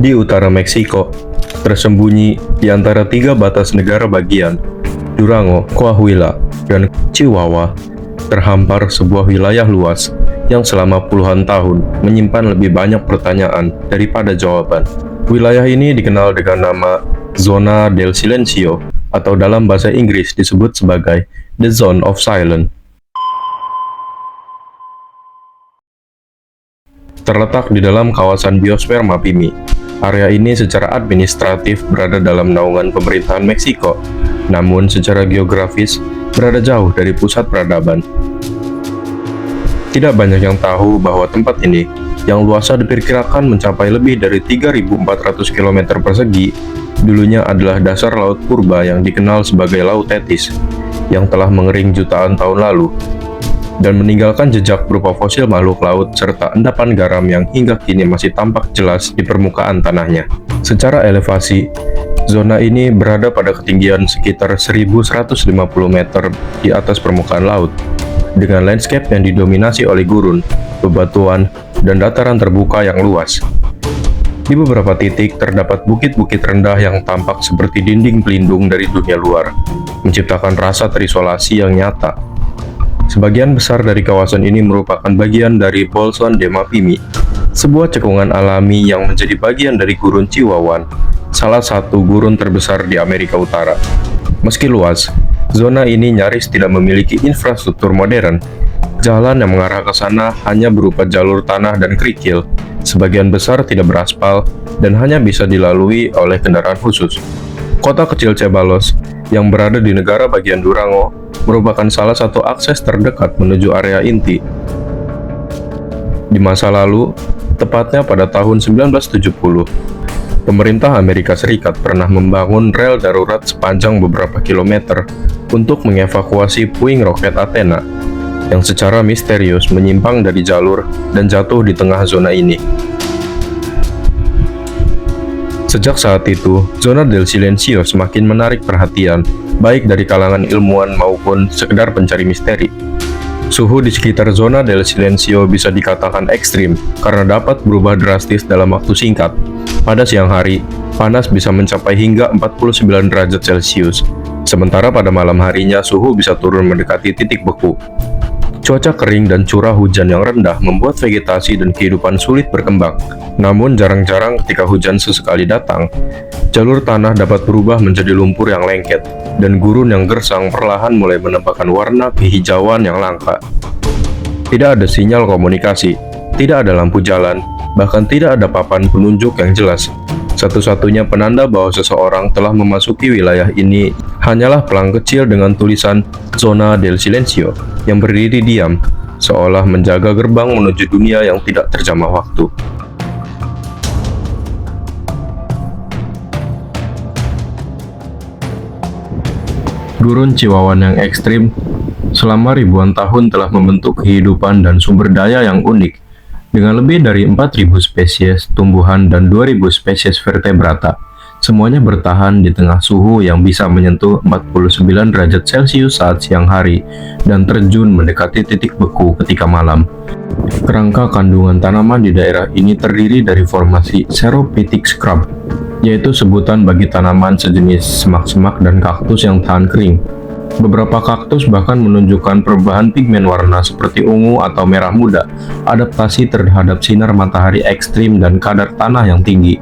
di utara Meksiko, tersembunyi di antara tiga batas negara bagian, Durango, Coahuila, dan Chihuahua, terhampar sebuah wilayah luas yang selama puluhan tahun menyimpan lebih banyak pertanyaan daripada jawaban. Wilayah ini dikenal dengan nama Zona del Silencio, atau dalam bahasa Inggris disebut sebagai The Zone of Silence. Terletak di dalam kawasan biosfer Mapimi, area ini secara administratif berada dalam naungan pemerintahan Meksiko, namun secara geografis berada jauh dari pusat peradaban. Tidak banyak yang tahu bahwa tempat ini, yang luasnya diperkirakan mencapai lebih dari 3.400 km persegi, dulunya adalah dasar laut purba yang dikenal sebagai Laut Tethys, yang telah mengering jutaan tahun lalu, dan meninggalkan jejak berupa fosil makhluk laut serta endapan garam yang hingga kini masih tampak jelas di permukaan tanahnya. Secara elevasi, zona ini berada pada ketinggian sekitar 1.150 meter di atas permukaan laut, dengan landscape yang didominasi oleh gurun, bebatuan, dan dataran terbuka yang luas. Di beberapa titik terdapat bukit-bukit rendah yang tampak seperti dinding pelindung dari dunia luar, menciptakan rasa terisolasi yang nyata. Sebagian besar dari kawasan ini merupakan bagian dari Bolson de Mapimi, sebuah cekungan alami yang menjadi bagian dari Gurun Chihuahuan, salah satu gurun terbesar di Amerika Utara. Meski luas, zona ini nyaris tidak memiliki infrastruktur modern. Jalan yang mengarah ke sana hanya berupa jalur tanah dan kerikil, sebagian besar tidak beraspal, dan hanya bisa dilalui oleh kendaraan khusus. Kota kecil Ceballos, yang berada di negara bagian Durango, merupakan salah satu akses terdekat menuju area inti. Di masa lalu, tepatnya pada tahun 1970, pemerintah Amerika Serikat pernah membangun rel darurat sepanjang beberapa kilometer untuk mengevakuasi puing roket Athena, yang secara misterius menyimpang dari jalur dan jatuh di tengah zona ini. Sejak saat itu, Zona del Silencio semakin menarik perhatian, baik dari kalangan ilmuwan maupun sekedar pencari misteri. Suhu di sekitar Zona del Silencio bisa dikatakan ekstrim karena dapat berubah drastis dalam waktu singkat. Pada siang hari, panas bisa mencapai hingga 49 derajat Celcius, sementara pada malam harinya suhu bisa turun mendekati titik beku. Cuaca kering dan curah hujan yang rendah membuat vegetasi dan kehidupan sulit berkembang. Namun jarang-jarang ketika hujan sesekali datang, jalur tanah dapat berubah menjadi lumpur yang lengket, dan gurun yang gersang perlahan mulai menampakkan warna kehijauan yang langka. Tidak ada sinyal komunikasi, tidak ada lampu jalan, bahkan tidak ada papan penunjuk yang jelas. Satu-satunya penanda bahwa seseorang telah memasuki wilayah ini hanyalah pelang kecil dengan tulisan Zona del Silencio yang berdiri diam, seolah menjaga gerbang menuju dunia yang tidak terjamah waktu. Gurun Chihuahuan yang ekstrim selama ribuan tahun telah membentuk kehidupan dan sumber daya yang unik, dengan lebih dari 4.000 spesies tumbuhan dan 2.000 spesies vertebrata. Semuanya bertahan di tengah suhu yang bisa menyentuh 49 derajat Celcius saat siang hari dan terjun mendekati titik beku ketika malam. Kerangka kandungan tanaman di daerah ini terdiri dari formasi xerophytic scrub, yaitu sebutan bagi tanaman sejenis semak-semak dan kaktus yang tahan kering. Beberapa kaktus bahkan menunjukkan perubahan pigmen warna seperti ungu atau merah muda, adaptasi terhadap sinar matahari ekstrim dan kadar tanah yang tinggi.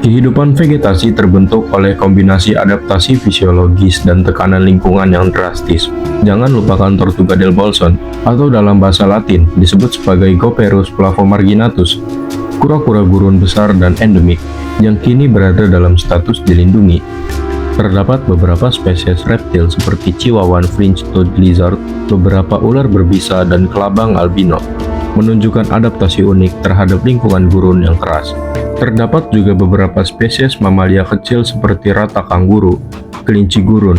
Kehidupan vegetasi terbentuk oleh kombinasi adaptasi fisiologis dan tekanan lingkungan yang drastis. Jangan lupakan Tortuga del Bolson, atau dalam bahasa Latin disebut sebagai Gopherus flavomarginatus, kura-kura gurun besar dan endemik, yang kini berada dalam status dilindungi. Terdapat beberapa spesies reptil seperti Chihuahuan fringed-toed lizard, beberapa ular berbisa, dan kelabang albino, menunjukkan adaptasi unik terhadap lingkungan gurun yang keras. Terdapat juga beberapa spesies mamalia kecil seperti rata kanguru, kelinci gurun,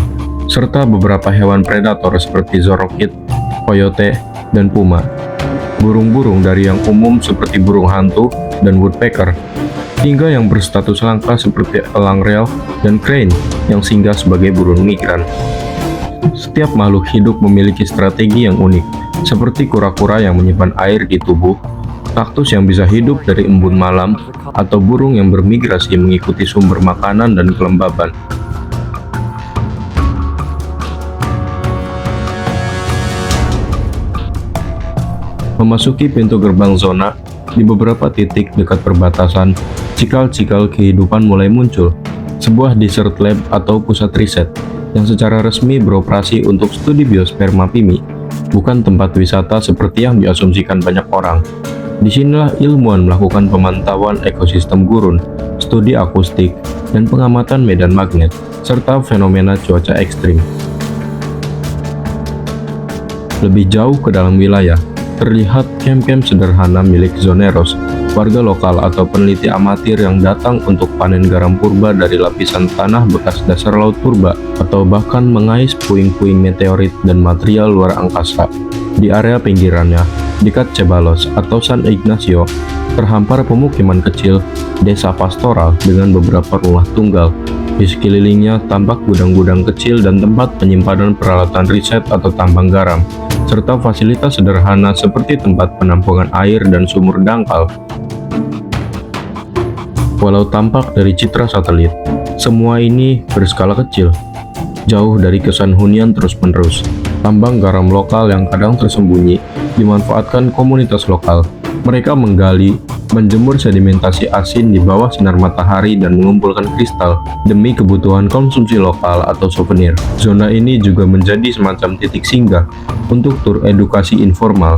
serta beberapa hewan predator seperti zorokid, coyote, dan puma. Burung-burung dari yang umum seperti burung hantu dan woodpecker, hingga yang berstatus langka seperti elang real dan crane yang singgah sebagai burung migran. Setiap makhluk hidup memiliki strategi yang unik, seperti kura-kura yang menyimpan air di tubuh, kaktus yang bisa hidup dari embun malam, atau burung yang bermigrasi mengikuti sumber makanan dan kelembaban. Memasuki pintu gerbang zona, di beberapa titik dekat perbatasan, cikal-cikal kehidupan mulai muncul. Sebuah desert lab atau pusat riset yang secara resmi beroperasi untuk studi biosfer Mapimi, bukan tempat wisata seperti yang diasumsikan banyak orang. Disinilah ilmuwan melakukan pemantauan ekosistem gurun, studi akustik, dan pengamatan medan magnet, serta fenomena cuaca ekstrim. Lebih jauh ke dalam wilayah, terlihat camp-camp sederhana milik Zoneros, warga lokal atau peneliti amatir yang datang untuk panen garam purba dari lapisan tanah bekas dasar laut purba, atau bahkan mengais puing-puing meteorit dan material luar angkasa. Di area pinggirannya, dekat Ceballos atau San Ignacio, terhampar pemukiman kecil, desa pastoral dengan beberapa rumah tunggal. Di sekelilingnya tampak gudang-gudang kecil dan tempat penyimpanan peralatan riset atau tambang garam, serta fasilitas sederhana seperti tempat penampungan air dan sumur dangkal. Walau tampak dari citra satelit, semua ini berskala kecil, jauh dari kesan hunian terus-menerus. Tambang garam lokal yang kadang tersembunyi dimanfaatkan komunitas lokal. Mereka menggali, menjemur sedimentasi asin di bawah sinar matahari dan mengumpulkan kristal demi kebutuhan konsumsi lokal atau souvenir. Zona ini juga menjadi semacam titik singgah untuk tur edukasi informal,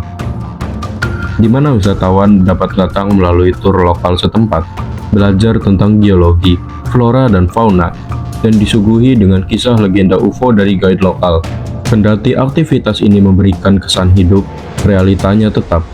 di mana wisatawan dapat datang melalui tur lokal setempat, belajar tentang geologi, flora dan fauna, dan disuguhi dengan kisah legenda UFO dari guide lokal. Kendati aktivitas ini memberikan kesan hidup, realitanya tetap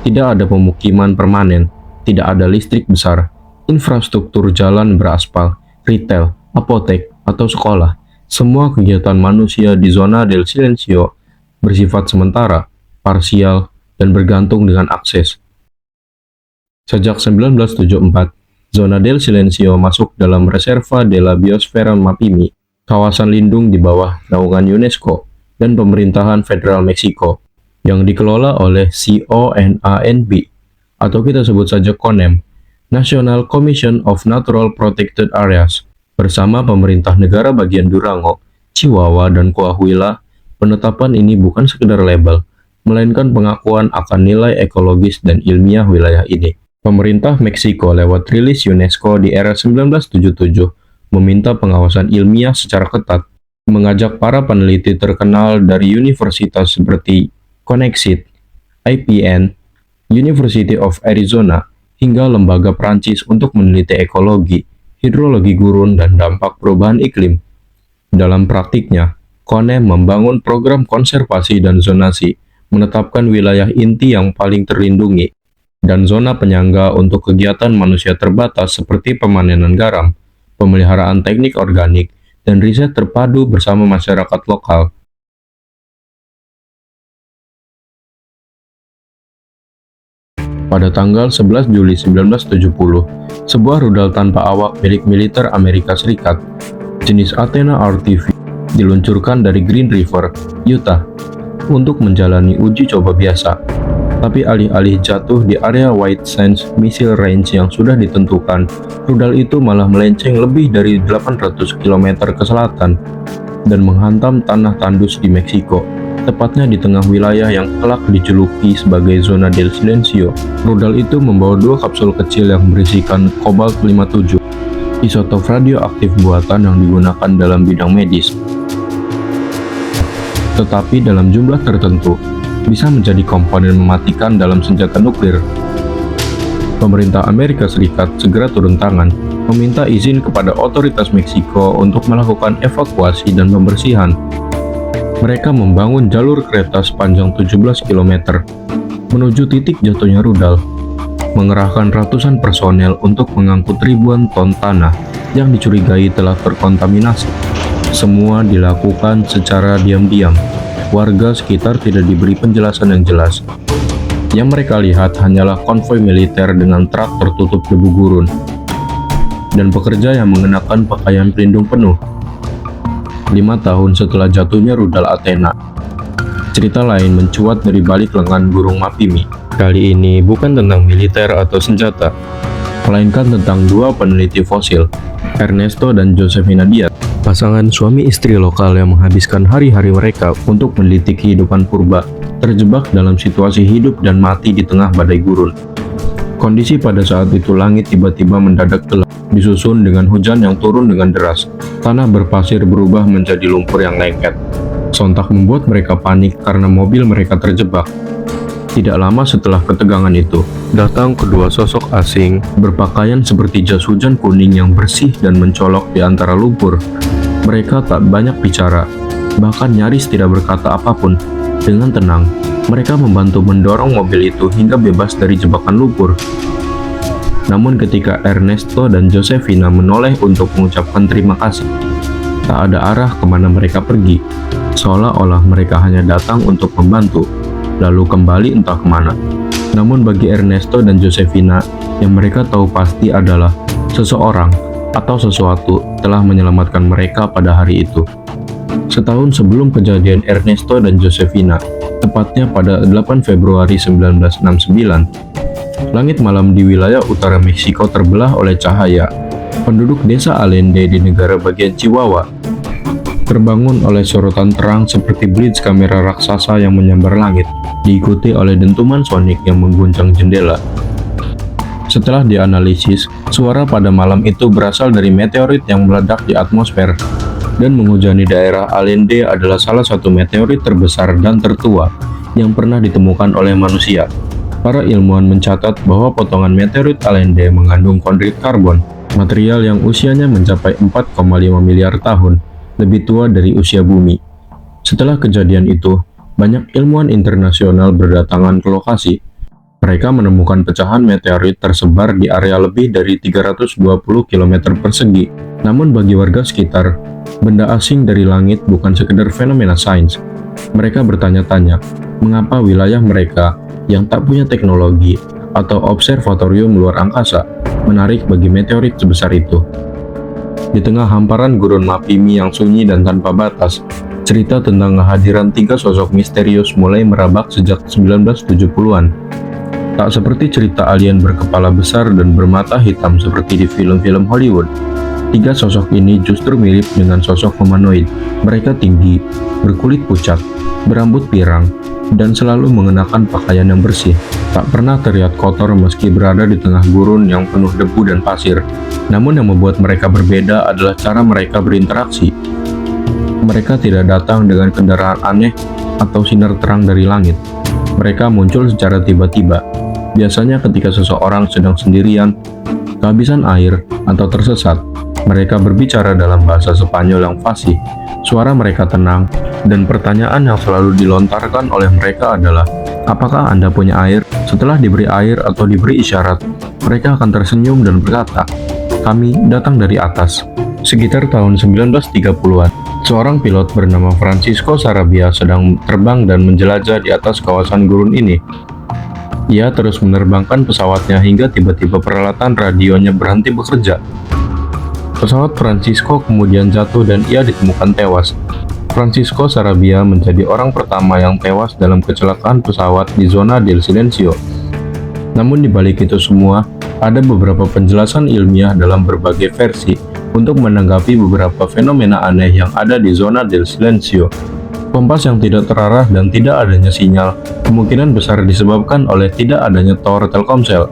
tidak ada pemukiman permanen, tidak ada listrik besar, infrastruktur jalan beraspal, retail, apotek, atau sekolah. Semua kegiatan manusia di zona del Silencio bersifat sementara, parsial, dan bergantung dengan akses. Sejak 1974, zona del Silencio masuk dalam Reserva de la Biosfera Mapimi, kawasan lindung di bawah naungan UNESCO dan pemerintahan federal Meksiko, yang dikelola oleh CONANB, atau kita sebut saja CONAM, National Commission of Natural Protected Areas. Bersama pemerintah negara bagian Durango, Chihuahua, dan Coahuila, penetapan ini bukan sekedar label, melainkan pengakuan akan nilai ekologis dan ilmiah wilayah ini. Pemerintah Meksiko lewat rilis UNESCO di era 1977 meminta pengawasan ilmiah secara ketat, mengajak para peneliti terkenal dari universitas seperti Conexit, IPN, University of Arizona, hingga lembaga Prancis untuk meneliti ekologi, hidrologi gurun, dan dampak perubahan iklim. Dalam praktiknya, CONAM membangun program konservasi dan zonasi, menetapkan wilayah inti yang paling terlindungi, dan zona penyangga untuk kegiatan manusia terbatas seperti pemanenan garam, pemeliharaan teknik organik, dan riset terpadu bersama masyarakat lokal. Pada tanggal 11 Juli 1970, sebuah rudal tanpa awak milik militer Amerika Serikat, jenis Athena RTV, diluncurkan dari Green River, Utah, untuk menjalani uji coba biasa. Tapi alih-alih jatuh di area White Sands Missile Range yang sudah ditentukan, rudal itu malah melenceng lebih dari 800 km ke selatan dan menghantam tanah tandus di Meksiko, tepatnya di tengah wilayah yang kelak dijuluki sebagai Zona del Silencio. Rudal itu membawa dua kapsul kecil yang berisikan kobalt 57, isotop radioaktif buatan yang digunakan dalam bidang medis. Tetapi dalam jumlah tertentu, bisa menjadi komponen mematikan dalam senjata nuklir. Pemerintah Amerika Serikat segera turun tangan, meminta izin kepada otoritas Meksiko untuk melakukan evakuasi dan pembersihan. Mereka membangun jalur kereta sepanjang 17 km menuju titik jatuhnya rudal, mengerahkan ratusan personel untuk mengangkut ribuan ton tanah yang dicurigai telah terkontaminasi. Semua dilakukan secara diam-diam. Warga sekitar tidak diberi penjelasan yang jelas. Yang mereka lihat hanyalah konvoi militer dengan truk tertutup debu gurun dan pekerja yang mengenakan pakaian pelindung penuh. 5 tahun setelah jatuhnya rudal Athena, cerita lain mencuat dari balik lengan gunung Mapimi. Kali ini bukan tentang militer atau senjata, melainkan tentang dua peneliti fosil, Ernesto dan Josefina Diaz, pasangan suami istri lokal yang menghabiskan hari-hari mereka untuk meneliti kehidupan purba, terjebak dalam situasi hidup dan mati di tengah badai gurun. Kondisi pada saat itu langit tiba-tiba mendadak gelap, disusun dengan hujan yang turun dengan deras. Tanah berpasir berubah menjadi lumpur yang lengket. Sontak membuat mereka panik karena mobil mereka terjebak. Tidak lama setelah ketegangan itu, datang kedua sosok asing berpakaian seperti jas hujan kuning yang bersih dan mencolok di antara lumpur. Mereka tak banyak bicara, bahkan nyaris tidak berkata apapun. Dengan tenang, mereka membantu mendorong mobil itu hingga bebas dari jebakan lumpur. Namun ketika Ernesto dan Josefina menoleh untuk mengucapkan terima kasih, tak ada arah kemana mereka pergi, seolah-olah mereka hanya datang untuk membantu, lalu kembali entah kemana. Namun bagi Ernesto dan Josefina, yang mereka tahu pasti adalah seseorang atau sesuatu telah menyelamatkan mereka pada hari itu. Setahun sebelum kejadian Ernesto dan Josefina, tepatnya pada 8 Februari 1969, langit malam di wilayah utara Meksiko terbelah oleh cahaya. Penduduk desa Allende di negara bagian Chihuahua terbangun oleh sorotan terang seperti blitz kamera raksasa yang menyambar langit, diikuti oleh dentuman sonik yang mengguncang jendela. Setelah dianalisis, suara pada malam itu berasal dari meteorit yang meledak di atmosfer, dan menghujani daerah Allende adalah salah satu meteorit terbesar dan tertua yang pernah ditemukan oleh manusia. Para ilmuwan mencatat bahwa potongan meteorit Allende mengandung kondrit karbon, material yang usianya mencapai 4,5 miliar tahun, lebih tua dari usia bumi. Setelah kejadian itu, banyak ilmuwan internasional berdatangan ke lokasi. Mereka menemukan pecahan meteorit tersebar di area lebih dari 320 km persegi. Namun bagi warga sekitar, benda asing dari langit bukan sekedar fenomena sains. Mereka bertanya-tanya, mengapa wilayah mereka yang tak punya teknologi atau observatorium luar angkasa menarik bagi meteorit sebesar itu. Di tengah hamparan gurun Mapimi yang sunyi dan tanpa batas, cerita tentang kehadiran tiga sosok misterius mulai merabak sejak 1970-an. Tak seperti cerita alien berkepala besar dan bermata hitam seperti di film-film Hollywood. Tiga sosok ini justru mirip dengan sosok humanoid. Mereka tinggi, berkulit pucat, berambut pirang, dan selalu mengenakan pakaian yang bersih. Tak pernah terlihat kotor meski berada di tengah gurun yang penuh debu dan pasir. Namun yang membuat mereka berbeda adalah cara mereka berinteraksi. Mereka tidak datang dengan kendaraan aneh atau sinar terang dari langit. Mereka muncul secara tiba-tiba, biasanya ketika seseorang sedang sendirian, kehabisan air, atau tersesat. Mereka berbicara dalam bahasa Spanyol yang fasih. Suara mereka tenang, dan pertanyaan yang selalu dilontarkan oleh mereka adalah, apakah Anda punya air? Setelah diberi air atau diberi isyarat, mereka akan tersenyum dan berkata, kami datang dari atas. Sekitar tahun 1930-an, seorang pilot bernama Francisco Sarabia sedang terbang dan menjelajah di atas kawasan gurun ini. Ia terus menerbangkan pesawatnya hingga tiba-tiba peralatan radionya berhenti bekerja. Pesawat Francisco kemudian jatuh dan ia ditemukan tewas. Francisco Sarabia menjadi orang pertama yang tewas dalam kecelakaan pesawat di zona del Silencio. Namun di balik itu semua, ada beberapa penjelasan ilmiah dalam berbagai versi untuk menanggapi beberapa fenomena aneh yang ada di zona del Silencio. Kompas yang tidak terarah dan tidak adanya sinyal kemungkinan besar disebabkan oleh tidak adanya tower Telkomsel.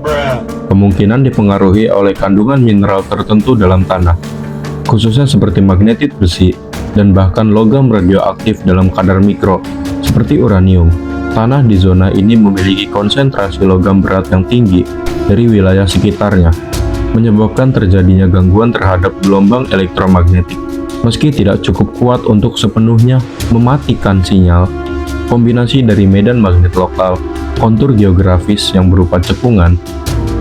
Kemungkinan dipengaruhi oleh kandungan mineral tertentu dalam tanah, khususnya seperti magnetit besi dan bahkan logam radioaktif dalam kadar mikro, seperti uranium. Tanah di zona ini memiliki konsentrasi logam berat yang tinggi dari wilayah sekitarnya, menyebabkan terjadinya gangguan terhadap gelombang elektromagnetik. Meski tidak cukup kuat untuk sepenuhnya mematikan sinyal, kombinasi dari medan magnet lokal, kontur geografis yang berupa cekungan,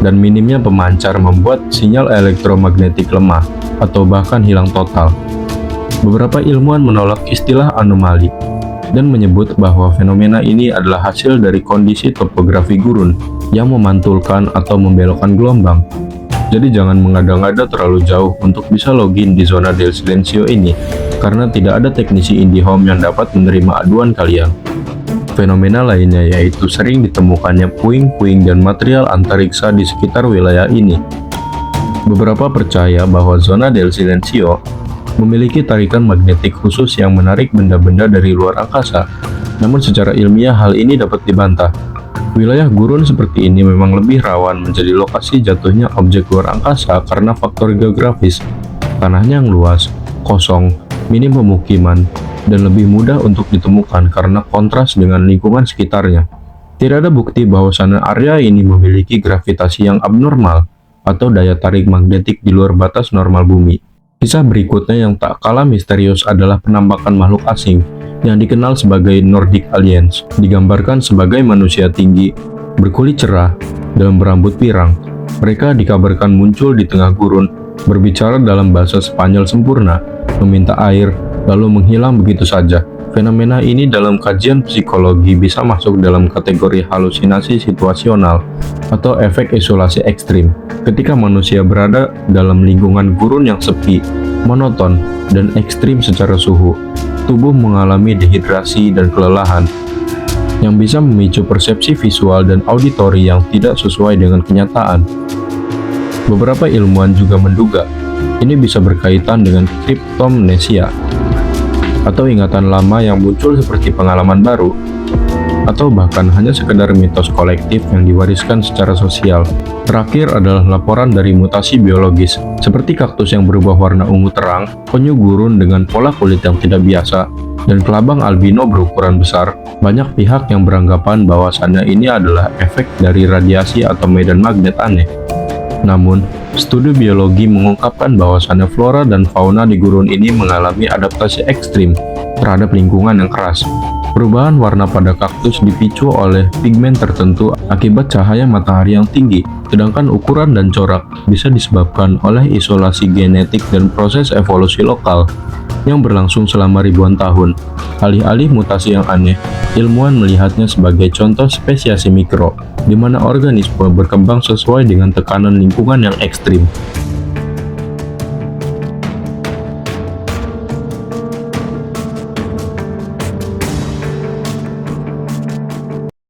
dan minimnya pemancar membuat sinyal elektromagnetik lemah atau bahkan hilang total. Beberapa ilmuwan menolak istilah anomali dan menyebut bahwa fenomena ini adalah hasil dari kondisi topografi gurun yang memantulkan atau membelokkan gelombang. Jadi jangan mengada-ngada terlalu jauh untuk bisa login di zona del Silencio ini, karena tidak ada teknisi IndiHome yang dapat menerima aduan kalian. Fenomena lainnya yaitu sering ditemukannya puing-puing dan material antariksa di sekitar wilayah ini. Beberapa percaya bahwa zona del silencio memiliki tarikan magnetik khusus yang menarik benda-benda dari luar angkasa, namun secara ilmiah hal ini dapat dibantah. Wilayah gurun seperti ini memang lebih rawan menjadi lokasi jatuhnya objek luar angkasa karena faktor geografis, tanahnya yang luas, kosong, minim pemukiman, dan lebih mudah untuk ditemukan karena kontras dengan lingkungan sekitarnya. Tidak ada bukti bahwasannya area ini memiliki gravitasi yang abnormal atau daya tarik magnetik di luar batas normal bumi. Kisah berikutnya yang tak kalah misterius adalah penampakan makhluk asing yang dikenal sebagai Nordic Aliens, digambarkan sebagai manusia tinggi, berkulit cerah, dan berambut pirang. Mereka dikabarkan muncul di tengah gurun, berbicara dalam bahasa Spanyol sempurna, meminta air, lalu menghilang begitu saja. Fenomena ini dalam kajian psikologi bisa masuk dalam kategori halusinasi situasional atau efek isolasi ekstrim. Ketika manusia berada dalam lingkungan gurun yang sepi, monoton, dan ekstrim secara suhu, tubuh mengalami dehidrasi dan kelelahan yang bisa memicu persepsi visual dan auditori yang tidak sesuai dengan kenyataan. Beberapa ilmuwan juga menduga ini bisa berkaitan dengan kriptomnesia atau ingatan lama yang muncul seperti pengalaman baru, atau bahkan hanya sekedar mitos kolektif yang diwariskan secara sosial. Terakhir adalah laporan dari mutasi biologis, seperti kaktus yang berubah warna ungu terang, penyu gurun dengan pola kulit yang tidak biasa, dan kelabang albino berukuran besar. Banyak pihak yang beranggapan bahwasannya ini adalah efek dari radiasi atau medan magnet aneh. Namun, studi biologi mengungkapkan bahwasannya flora dan fauna di gurun ini mengalami adaptasi ekstrim terhadap lingkungan yang keras. Perubahan warna pada kaktus dipicu oleh pigmen tertentu akibat cahaya matahari yang tinggi, sedangkan ukuran dan corak bisa disebabkan oleh isolasi genetik dan proses evolusi lokal yang berlangsung selama ribuan tahun. Alih-alih mutasi yang aneh, ilmuwan melihatnya sebagai contoh spesiasi mikro, di mana organisme berkembang sesuai dengan tekanan lingkungan yang ekstrim.